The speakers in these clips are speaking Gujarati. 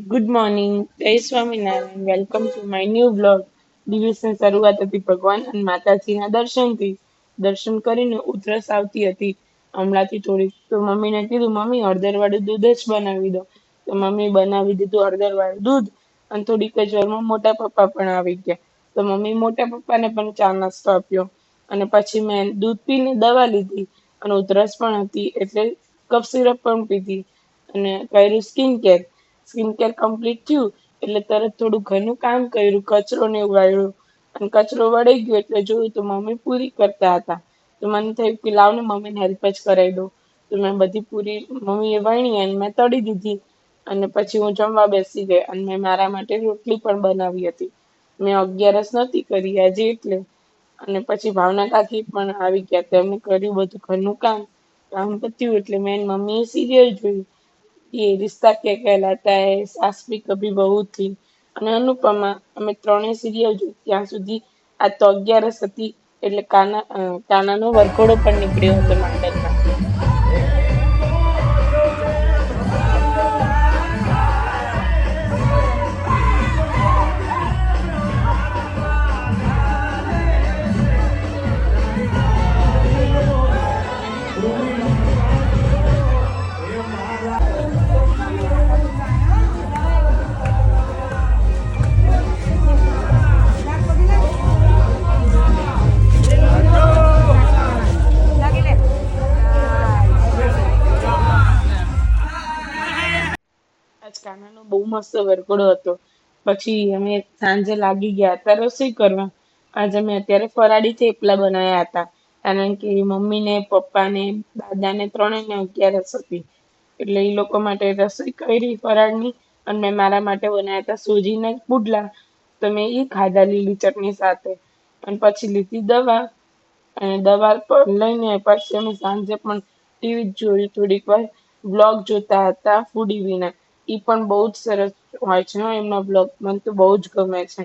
ગુડ મોર્નિંગ, જય Swaminarayan. Welcome to my new blog. દિવસની શરૂઆત હતી ભગવાન અને માતાજીના દર્શનથી. દર્શન કરીને ઉધરસ આવતી હતી હમણાંથી થોડીક, તો મમ્મીને કીધું મમ્મી હળદરવાળું દૂધ જ બનાવી દો. તો મમ્મી બનાવી દીધું હળદરવાળું દૂધ. અને થોડીક જ વારમાં મોટા પપ્પા પણ આવી ગયા. તો મમ્મી મોટા પપ્પાને પણ ચા નાસ્તો આપ્યો. અને પછી મેં દૂધ પીને દવા લીધી અને ઉધરસ પણ હતી એટલે કફ સિરપ પણ પીધી અને કર્યું સ્કિન કેર કમ્પ્લીટ થયું એટલે તરત થોડું ઘરનું કામ કર્યું, કચરો ને વાળ્યો અને કચરો વળી ગયો એટલે જોયું તો મમ્મી પૂરી કરતા હતા. તો મને થયું કે લાવ ને મમ્મીને હેલ્પ જ કરાવી દઉં. તો મેં બધી પૂરી મમ્મીએ વણી અને મેં તળી દીધી અને પછી હું જમવા બેસી ગઈ અને મેં મારા માટે રોટલી પણ બનાવી હતી. મેં 11 નથી કરી આજે એટલે. અને પછી ભાવના કાકી પણ આવી ગયા, તેમને કર્યું બધું ઘરનું કામ પત્યું એટલે મેં મમ્મીએ સિરિયલ જોઈ. ये रिश्ता क्या कहलाता है, सास भी कभी बहू थी અને અનુપમા, અમે ત્રણેય સિરિયલ જોઈ ત્યાં સુધી. આ તો 11 હતી એટલે કાનાનો વરઘોડો પણ નીકળ્યો હતો મંડળમાં. આજ કાનાનો બહુ મસ્ત વરઘોડો હતો. પછી અમે સાંજે લાગી ગયા હતા રસોઈ કરવા. આજે અમે અત્યારે ફરાળી થેપલા બનાવ્યા હતા કારણ કે મમ્મીને પપ્પાને દાદાને ત્રણેયને 11 હતી એટલે એ લોકો માટે રસોઈ કરી ફરાળની. અને મેં મારા માટે બનાવ્યા હતા સૂજીના પુડલા. તો મેં એ ખાધા લીલી ચટણી સાથે. અને પછી લીધી દવા અને દવા પર લઈને પછી અમે સાંજે પણ ટીવી જોયું થોડીક વાર. બ્લોગ જોતા હતા ફૂડી વિના. ઈ પણ બહુ જ સરસ હોય છે એમના બ્લોગ, મને તો બહુ જ ગમે છે.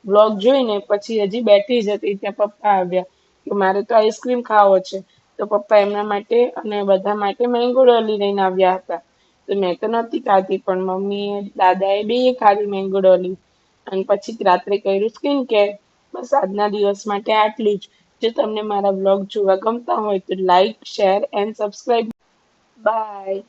બ્લોગ જોઈને પછી હજી બેઠી જ હતી ત્યાં પપ્પા આવ્યા કે મારે તો આઈસ્ક્રીમ ખાવો છે. તો પપ્પા એમના માટે અને બધા માટે મેંગો ડોલી લઈને આવ્યા હતા. તો મેં તો નથી ખાધી પણ મમ્મીએ દાદાએ બે ખાધી મેંગો ડોલી. અને પછી રાત્રે કર્યું સ્કિન કેર. બસ આજના દિવસ માટે આટલું જ. જો તમને મારા બ્લોગ જોવા ગમતા હોય તો like, share and subscribe. By.